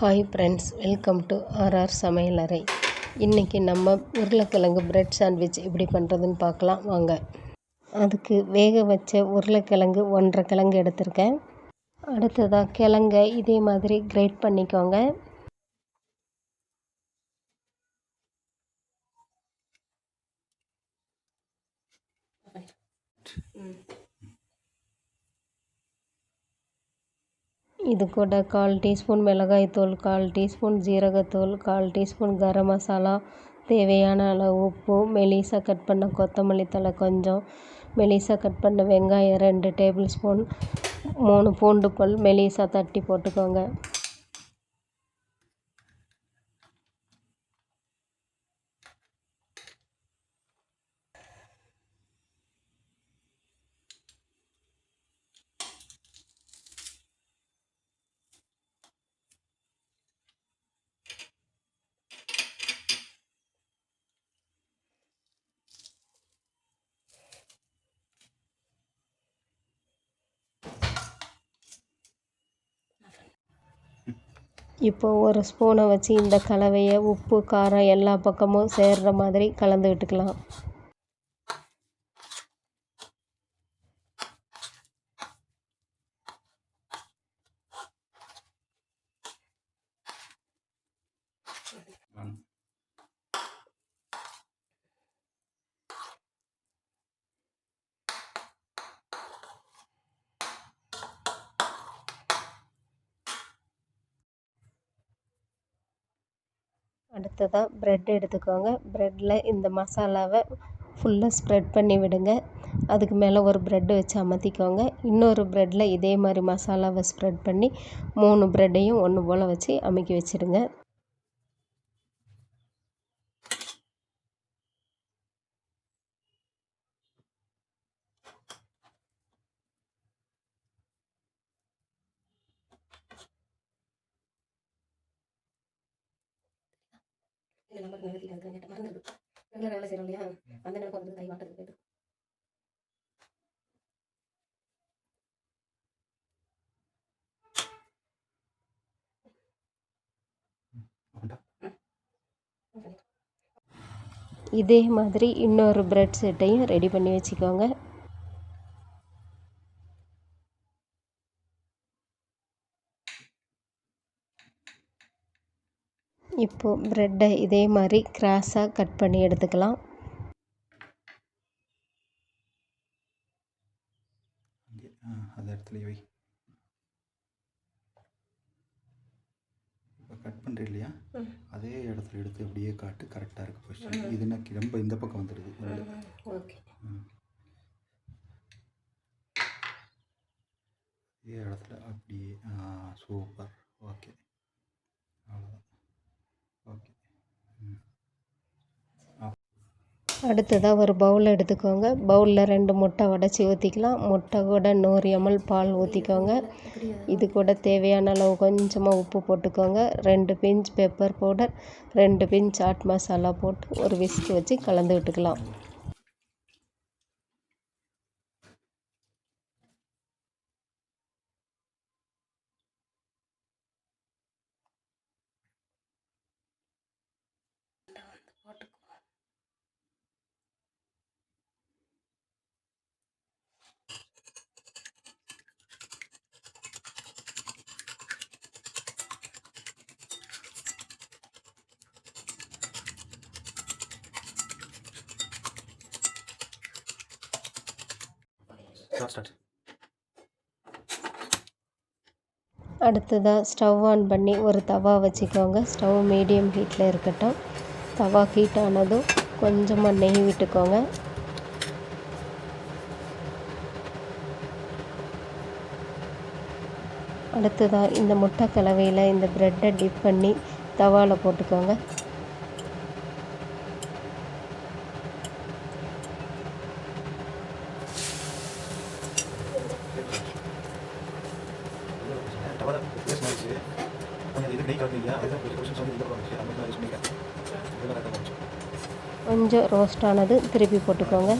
Hi friends, welcome to RR சமையலறை. இன்றைக்கி நம்ம உருளைக்கிழங்கு பிரெட் சாண்ட்விச் எப்படி பண்ணுறதுன்னு பார்க்கலாம் வாங்க. அதுக்கு வேக வச்ச உருளைக்கிழங்கு 1.5 கிழங்கு எடுத்திருக்கேன். அடுத்ததாக கிழங்கை இதே மாதிரி கிரேட் பண்ணிக்கோங்க. இது கூட 1/4 டீஸ்பூன் மிளகாய்த்தூள், 1/4 டீஸ்பூன் ஜீரகத்தூள், 1/4 டீஸ்பூன் கரம் மசாலா, தேவையான அளவு உப்பு, மெலிசாக கட் பண்ண கொத்தமல்லி தழை கொஞ்சம், மெலிசாக கட் பண்ண வெங்காயம் 2 டேபிள் ஸ்பூன், 3 பூண்டு பல் மெலிசாக தட்டி போட்டுக்கோங்க. இப்போ ஒரு ஸ்பூனை வச்சு இந்த கலவையை உப்பு காரம் எல்லா பக்கமும் சேர்கிற மாதிரி கலந்து விட்டுக்கலாம். அடுத்ததாக ப்ரெட் எடுத்துக்கோங்க. ப்ரெட்டில் இந்த மசாலாவை ஃபுல்லாக ஸ்ப்ரெட் பண்ணி விடுங்க. அதுக்கு மேலே ஒரு ப்ரெட்டு வச்சு அமர்த்திக்கோங்க. இன்னொரு ப்ரெட்டில் இதே மாதிரி மசாலாவை ஸ்ப்ரெட் பண்ணி 3 ப்ரெட்டையும் ஒன்று போல் வச்சு அமுக்கி வச்சுடுங்க. இதே மாதிரி இன்னொரு பிரெட் செட்டையும் ரெடி பண்ணி வச்சுக்கோங்க. இப்போது ப்ரெட்டை இதே மாதிரி கிராஸாக கட் பண்ணி எடுத்துக்கலாம். அந்த இடத்துல வை. இப்போ கட் பண்ணுறேன் இல்லையா, அதே இடத்துல எடுத்து அப்படியே காட்டு. கரெக்டாக இருக்குது பொசிஷன். இதுனா ரொம்ப இந்த பக்கம் வந்துடுது. ஓகே, இதே இடத்துல அப்படியே. சூப்பர். ஓகே, அவ்வளோதான். ஓகே. அடுத்ததாக ஒரு பவுல் எடுத்துக்கோங்க. பவுலில் 2 முட்டை உடச்சி ஊற்றிக்கலாம். முட்டை கூட 100 ml பால் ஊற்றிக்கோங்க. இது கூட தேவையான அளவு கொஞ்சமாக உப்பு போட்டுக்கோங்க. 2 pinch pepper powder, 2 pinch chaat masala போட்டு ஒரு விஸ்க் வச்சு கலந்து விட்டுக்கலாம். அடுத்ததாக ஸ்டவ் ஆன் பண்ணி ஒரு தவா வச்சுக்கோங்க. ஸ்டவ் மீடியம் ஹீட்டில் இருக்கட்டும். தவா ஹீட் ஆனதும் கொஞ்சமாக நெய் விட்டுக்கோங்க. அடுத்ததாக இந்த முட்டை கலவையில் இந்த ப்ரெட்டை டிப் பண்ணி தவாவில் போட்டுக்கோங்க. கொஞ்சம் ரோஸ்ட் ஆனது திருப்பி போட்டுக்கோங்க.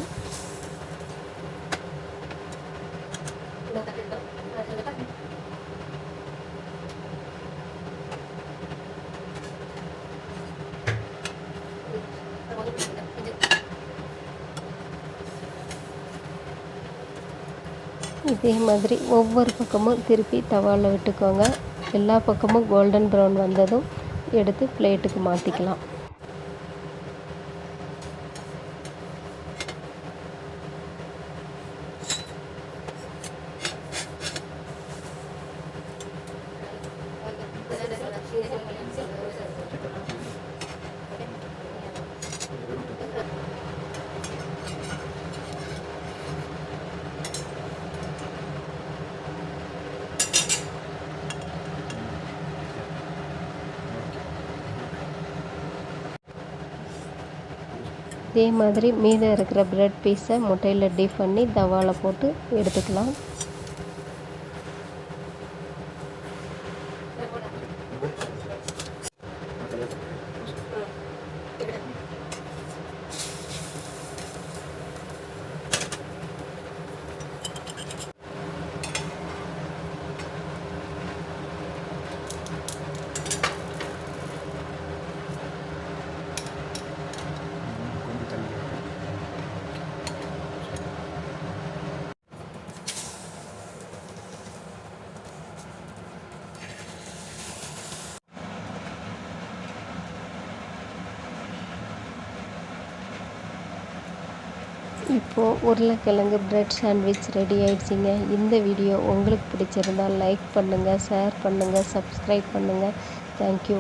இதே மாதிரி ஒவ்வொரு பக்கமும் திருப்பி தவாவில் விட்டுக்கோங்க. எல்லா பக்கமும் கோல்டன் ப்ரௌன் வந்ததும் எடுத்து பிளேட்டுக்கு மாற்றிக்கலாம். இதே மாதிரி மீதம் இருக்கிற பிரெட் பீஸை முட்டையில் டீப் பண்ணி தவாவில் போட்டு எடுத்துக்கலாம். இப்போது உருளைக்கிழங்கு பிரெட் சாண்ட்விச் ரெடி ஆயிடுச்சுங்க. இந்த வீடியோ உங்களுக்கு பிடிச்சிருந்தால் லைக் பண்ணுங்கள், ஷேர் பண்ணுங்கள், சப்ஸ்கிரைப் பண்ணுங்கள். தேங்க்யூ.